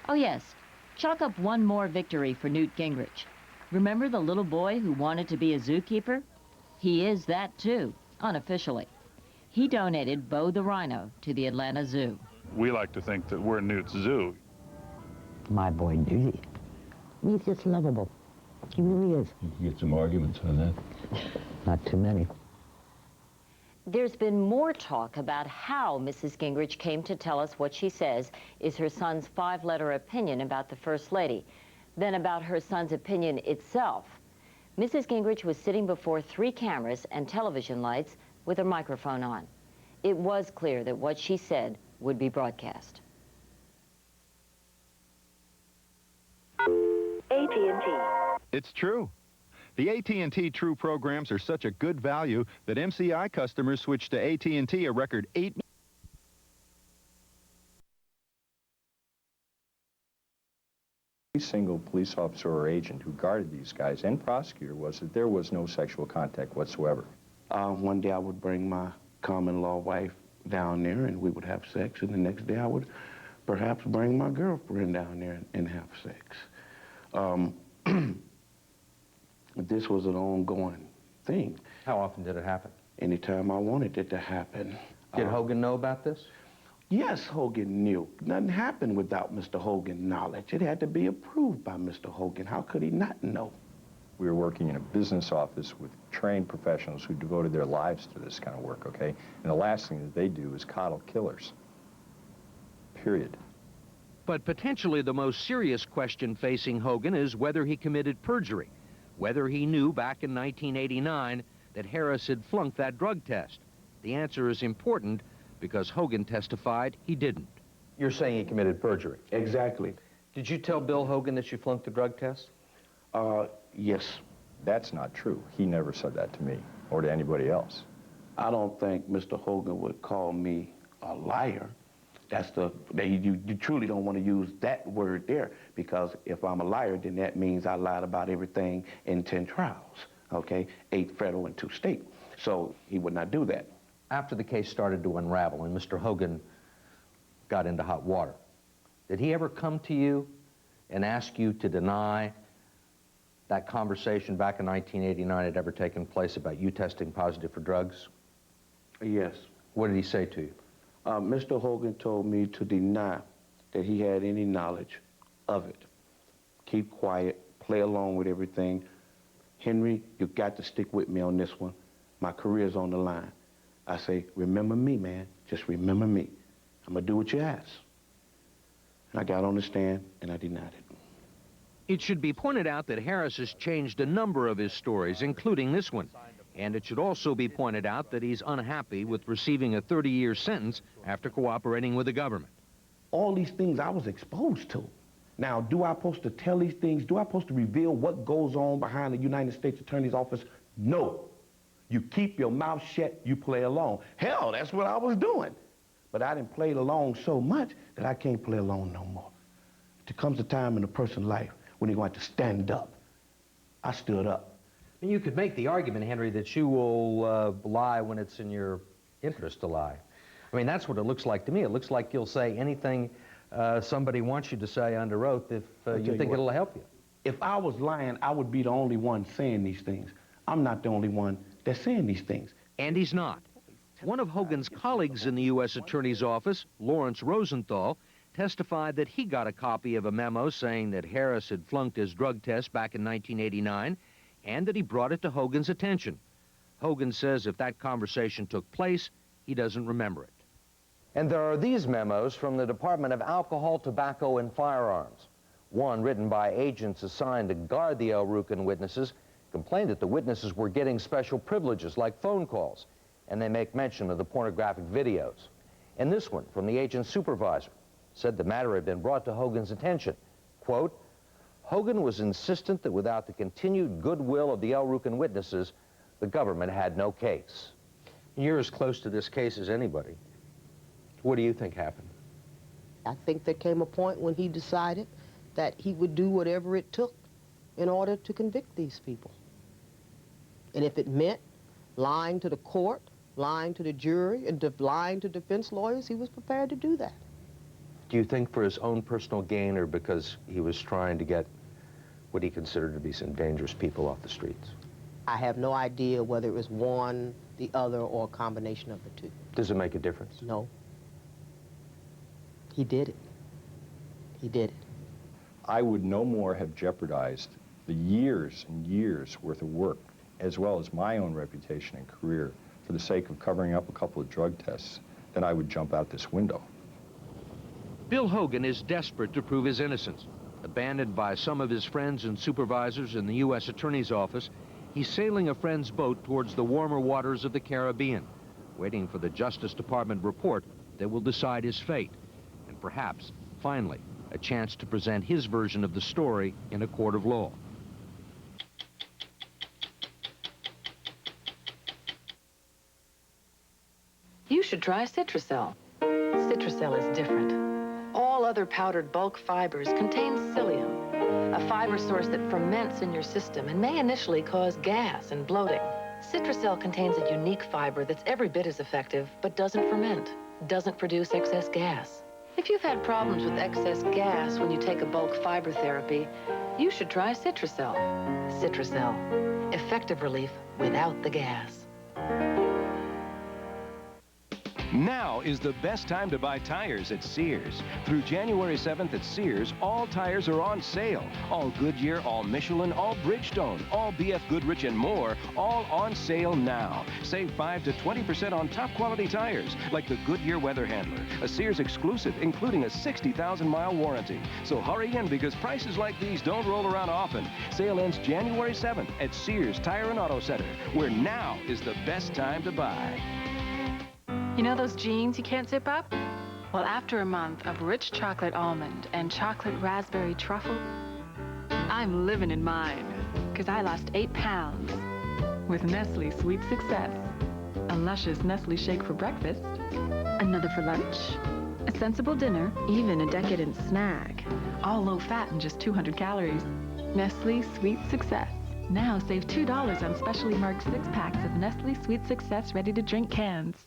Oh, yes. Chalk up one more victory for Newt Gingrich. Remember the little boy who wanted to be a zookeeper? He is that, too, unofficially. He donated Bo the rhino to the Atlanta Zoo. We like to think that we're Newt's zoo. My boy Nudie. He's just lovable. He really is. You can get some arguments on that. Not too many. There's been more talk about how Mrs. Gingrich came to tell us what she says is her son's 5-letter opinion about the First Lady than about her son's opinion itself. Mrs. Gingrich was sitting before 3 cameras and television lights with her microphone on. It was clear that what she said would be broadcast. AT&T. It's true. The AT&T True programs are such a good value that MCI customers switched to AT&T a record 8 Every single police officer or agent who guarded these guys and prosecutor was that there was no sexual contact whatsoever. One day I would bring my common-law wife down there and we would have sex, and the next day I would perhaps bring my girlfriend down there and have sex. This was an ongoing thing. How often did it happen? Anytime I wanted it to happen. Did Hogan know about this? Yes, Hogan knew. Nothing happened without Mr. Hogan's knowledge. It had to be approved by Mr. Hogan. How could he not know? We were working in a business office with trained professionals who devoted their lives to this kind of work, okay? And the last thing that they do is coddle killers. Period. But potentially the most serious question facing Hogan is whether he committed perjury, whether he knew back in 1989 that Harris had flunked that drug test. The answer is important because Hogan testified he didn't. You're saying he committed perjury? Exactly. Did you tell Bill Hogan that you flunked the drug test? Yes. That's not true. He never said that to me or to anybody else. I don't think Mr. Hogan would call me a liar. That's you truly don't want to use that word there, because if I'm a liar, then that means I lied about everything in 10 trials, okay? 8 federal and 2 state. So he would not do that. After the case started to unravel and Mr. Hogan got into hot water, did he ever come to you and ask you to deny that conversation back in 1989 had ever taken place about you testing positive for drugs? Yes. What did he say to you? Mr. Hogan told me to deny that he had any knowledge of it. Keep quiet, play along with everything. Henry, you got to stick with me on this one. My career's on the line. I say, remember me, man. Just remember me. I'm gonna do what you ask. And I got on the stand and I denied it. It should be pointed out that Harris has changed a number of his stories, including this one. And it should also be pointed out that he's unhappy with receiving a 30-year sentence after cooperating with the government. All these things I was exposed to. Now, do I supposed to tell these things? Do I supposed to reveal what goes on behind the United States Attorney's Office? No. You keep your mouth shut, you play along. Hell, that's what I was doing. But I didn't play along so much that I can't play along no more. There comes a time in a person's life when they're going to have to stand up. I stood up. And you could make the argument, Henry, that you will lie when it's in your interest to lie. I mean, that's what it looks like to me. It looks like you'll say anything somebody wants you to say under oath if you think it'll help you. If I was lying, I would be the only one saying these things. I'm not the only one that's saying these things. And he's not. One of Hogan's colleagues in the U.S. Attorney's Office, Lawrence Rosenthal, testified that he got a copy of a memo saying that Harris had flunked his drug test back in 1989 and that he brought it to Hogan's attention. Hogan says if that conversation took place, he doesn't remember it. And there are these memos from the Department of Alcohol, Tobacco, and Firearms. One, written by agents assigned to guard the El Rucan witnesses, complained that the witnesses were getting special privileges like phone calls, and they make mention of the pornographic videos. And this one, from the agent's supervisor, said the matter had been brought to Hogan's attention. Quote, Hogan was insistent that without the continued goodwill of the El Rucan witnesses, the government had no case. You're as close to this case as anybody. What do you think happened? I think there came a point when he decided that he would do whatever it took in order to convict these people. And if it meant lying to the court, lying to the jury, and lying to defense lawyers, he was prepared to do that. Do you think for his own personal gain or because he was trying to get what he considered to be some dangerous people off the streets? I have no idea whether it was one, the other, or a combination of the two. Does it make a difference? No. He did it. He did it. I would no more have jeopardized the years and years worth of work, as well as my own reputation and career, for the sake of covering up a couple of drug tests, than I would jump out this window. Bill Hogan is desperate to prove his innocence. Abandoned by some of his friends and supervisors in the U.S. Attorney's Office, he's sailing a friend's boat towards the warmer waters of the Caribbean, waiting for the Justice Department report that will decide his fate, and perhaps, finally, a chance to present his version of the story in a court of law. You should try Citracel. Citracel is different. All other powdered bulk fibers contain psyllium, a fiber source that ferments in your system and may initially cause gas and bloating. Citracel contains a unique fiber that's every bit as effective, but doesn't ferment, doesn't produce excess gas. If you've had problems with excess gas when you take a bulk fiber therapy, you should try Citracel. Citracel, effective relief without the gas. Now is the best time to buy tires at Sears. Through January 7th at Sears, all tires are on sale. All Goodyear, all Michelin, all Bridgestone, all BF Goodrich, and more, all on sale now. Save 5 to 20% on top quality tires, like the Goodyear Weather Handler, a Sears exclusive, including a 60,000-mile warranty. So hurry in, because prices like these don't roll around often. Sale ends January 7th at Sears Tire and Auto Center, where now is the best time to buy. You know those jeans you can't zip up? Well, after a month of rich chocolate almond and chocolate raspberry truffle, I'm living in mine, because I lost 8 pounds with Nestle Sweet Success. A luscious Nestle shake for breakfast, another for lunch, a sensible dinner, even a decadent snack, all low fat and just 200 calories. Nestle Sweet Success. Now save $2 on specially marked 6-packs of Nestle Sweet Success ready-to-drink cans.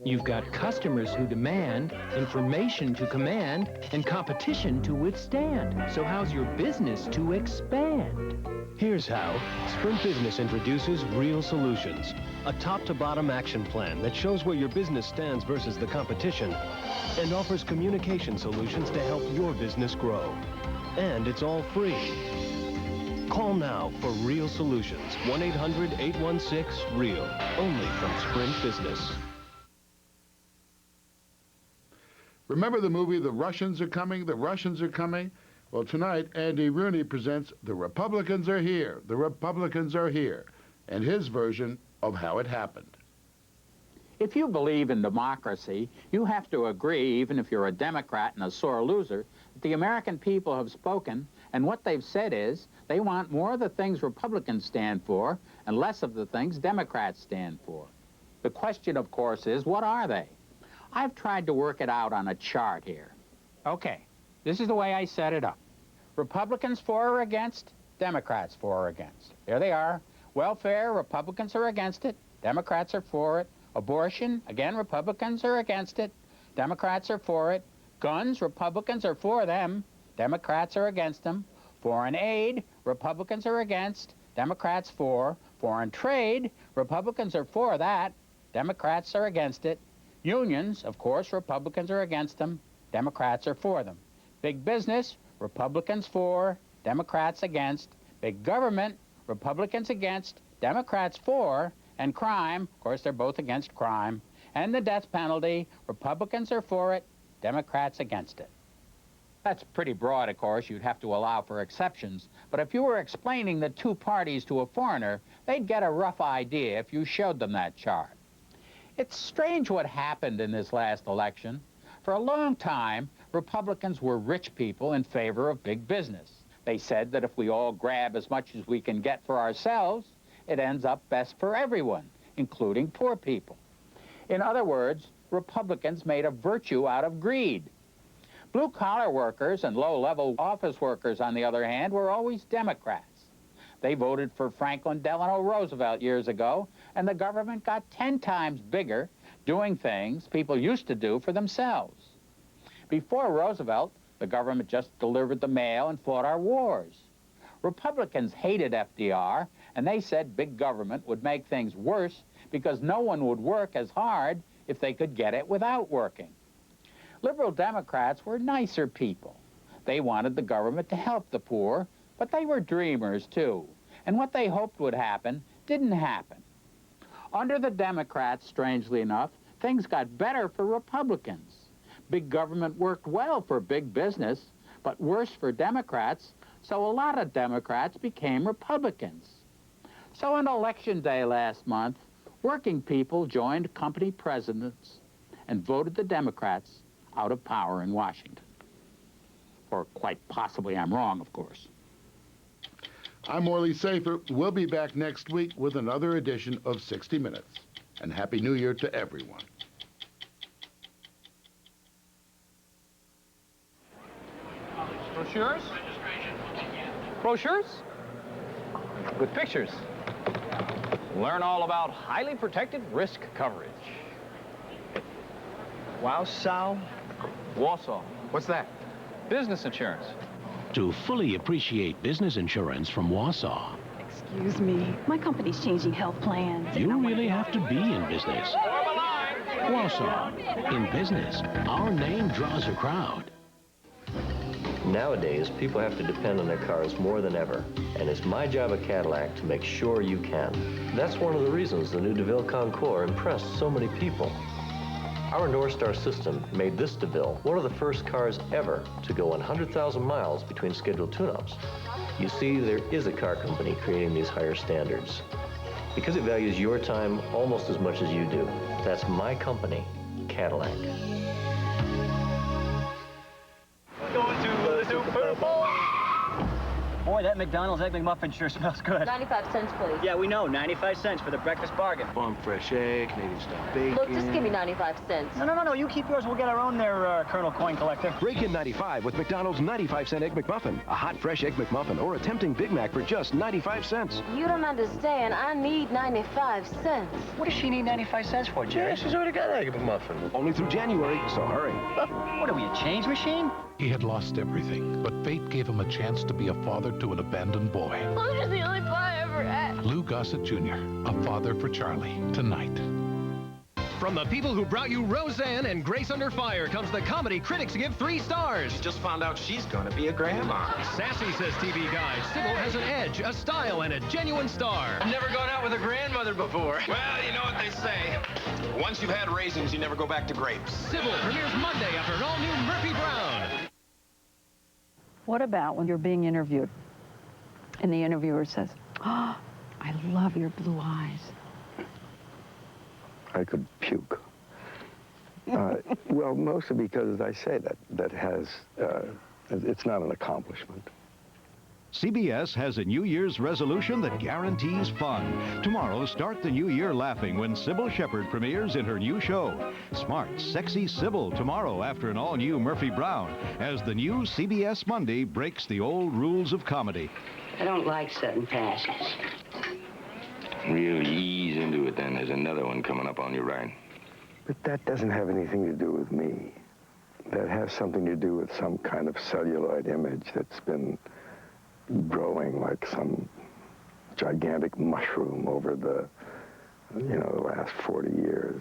You've got customers who demand, information to command, and competition to withstand. So how's your business to expand? Here's how. Sprint Business introduces Real Solutions, a top-to-bottom action plan that shows where your business stands versus the competition and offers communication solutions to help your business grow. And it's all free. Call now for Real Solutions, 1-800-816-REAL, only from Sprint Business. Remember the movie The Russians Are Coming? The Russians Are Coming? Well, tonight, Andy Rooney presents The Republicans Are Here. The Republicans Are Here. And his version of how it happened. If you believe in democracy, you have to agree, even if you're a Democrat and a sore loser, that the American people have spoken, and what they've said is they want more of the things Republicans stand for and less of the things Democrats stand for. The question, of course, is, what are they? I've tried to work it out on a chart here. Okay, this is the way I set it up. Republicans for or against, Democrats for or against. There they are. Welfare, Republicans are against it, Democrats are for it. Abortion, again, Republicans are against it, Democrats are for it. Guns, Republicans are for them, Democrats are against them. Foreign aid, Republicans are against, Democrats for. Foreign trade, Republicans are for that, Democrats are against it. Unions, of course, Republicans are against them, Democrats are for them. Big business, Republicans for, Democrats against. Big government, Republicans against, Democrats for. And crime, of course, they're both against crime. And the death penalty, Republicans are for it, Democrats against it. That's pretty broad, of course. You'd have to allow for exceptions. But if you were explaining the two parties to a foreigner, they'd get a rough idea if you showed them that chart. It's strange what happened in this last election. For a long time, Republicans were rich people in favor of big business. They said that if we all grab as much as we can get for ourselves, it ends up best for everyone, including poor people. In other words, Republicans made a virtue out of greed. Blue-collar workers and low-level office workers, on the other hand, were always Democrats. They voted for Franklin Delano Roosevelt years ago, and the government got 10 times bigger doing things people used to do for themselves. Before Roosevelt, the government just delivered the mail and fought our wars. Republicans hated FDR, and they said big government would make things worse because no one would work as hard if they could get it without working. Liberal Democrats were nicer people. They wanted the government to help the poor, but they were dreamers too, and what they hoped would happen didn't happen. Under the Democrats, strangely enough, things got better for Republicans. Big government worked well for big business, but worse for Democrats, so a lot of Democrats became Republicans. So on Election Day last month, working people joined company presidents and voted the Democrats out of power in Washington. Or quite possibly I'm wrong, of course. I'm Morley Safer. We'll be back next week with another edition of 60 Minutes. And Happy New Year to everyone. Brochures? Brochures? With pictures. Learn all about highly protected risk coverage. Wausau? Warsaw. What's that? Business insurance. To fully appreciate business insurance from Wausau, Excuse me, my company's changing health plans. you really have to be in business. Wausau. In business, our name draws a crowd. Nowadays, people have to depend on their cars more than ever, and it's my job at Cadillac to make sure you can. That's one of the reasons the new DeVille Concours impressed so many people. Our North Star system made this DeVille one of the first cars ever to go 100,000 miles between scheduled tune-ups. You see, there is a car company creating these higher standards because it values your time almost as much as you do. That's my company, Cadillac. Going to the Super Bowl. Boy, that McDonald's Egg McMuffin sure smells good. 95 cents, please. Yeah, we know. 95 cents for the breakfast bargain. Farm fresh egg, Canadian style bacon. Look, just give me 95 cents. No. You keep yours. We'll get our own there, Colonel Coin Collector. Break in 95 with McDonald's 95-cent Egg McMuffin, a hot, fresh Egg McMuffin, or a tempting Big Mac for just 95 cents. You don't understand. I need 95 cents. What does she need 95 cents for, Jerry? Yeah, she's already got an Egg McMuffin. Only through January, so hurry. What are we, a change machine? He had lost everything, but fate gave him a chance to be a father to an abandoned boy. Those are the only pie I ever had. Lou Gossett Jr., a father for Charlie, tonight. From the people who brought you Roseanne and Grace Under Fire comes the comedy critics give 3 stars. She just found out she's gonna be a grandma. Sassy, says TV Guide. Sybil has an edge, a style, and a genuine star. I've never gone out with a grandmother before. Well, you know what they say. Once you've had raisins, you never go back to grapes. Sybil premieres Monday after an all-new Murphy Brown. What about when you're being interviewed and the interviewer says, "Oh, I love your blue eyes." I could puke. Well, mostly because, as I say, it's not an accomplishment. CBS has a New Year's resolution that guarantees fun. Tomorrow, start the new year laughing when Sybil Shepherd premieres in her new show. Smart, sexy Sybil tomorrow after an all-new Murphy Brown as the new CBS Monday breaks the old rules of comedy. I don't like sudden passes. Really ease into it then. There's another one coming up on your right. But that doesn't have anything to do with me. That has something to do with some kind of celluloid image that's been growing like some gigantic mushroom over the last 40 years.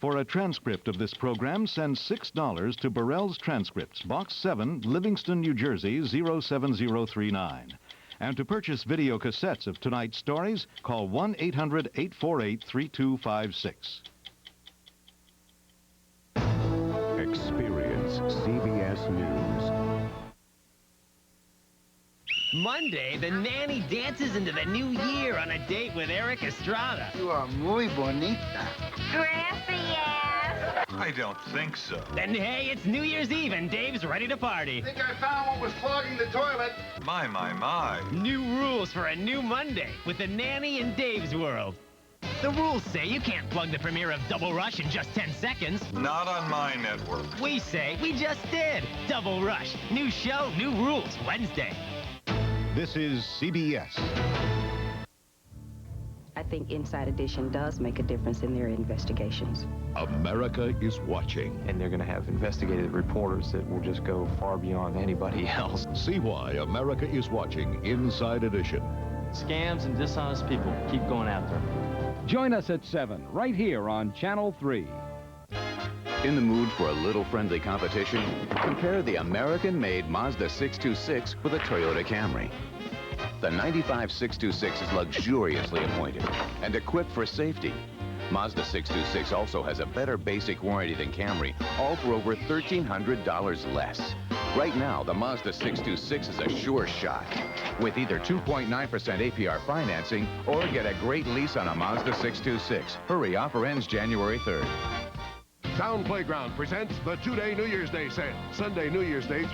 For a transcript of this program, send $6 to Burrell's Transcripts, Box 7, Livingston, New Jersey, 07039. And to purchase video cassettes of tonight's stories, call 1-800-848-3256. Experience CBS News. Monday, the nanny dances into the new year on a date with Eric Estrada. You are muy bonita. Gracias. I don't think so. Then, hey, it's New Year's Eve and Dave's ready to party. I think I found what was clogging the toilet. My. New rules for a new Monday with the nanny in Dave's world. The rules say you can't plug the premiere of Double Rush in just 10 seconds. Not on my network. We say we just did. Double Rush. New show, new rules, Wednesday. This is CBS. I think Inside Edition does make a difference in their investigations. America is watching. And they're going to have investigative reporters that will just go far beyond anybody else. See why America is watching Inside Edition. Scams and dishonest people keep going out there. Join us at 7, right here on Channel 3. In the mood for a little friendly competition? Compare the American-made Mazda 626 with a Toyota Camry. The 95 626 is luxuriously appointed and equipped for safety. Mazda 626 also has a better basic warranty than Camry, all for over $1,300 less. Right now, the Mazda 626 is a sure shot with either 2.9% APR financing or get a great lease on a Mazda 626. Hurry, offer ends January 3rd. Sound Playground presents the 2-day New Year's Day sale. Sunday, New Year's Day.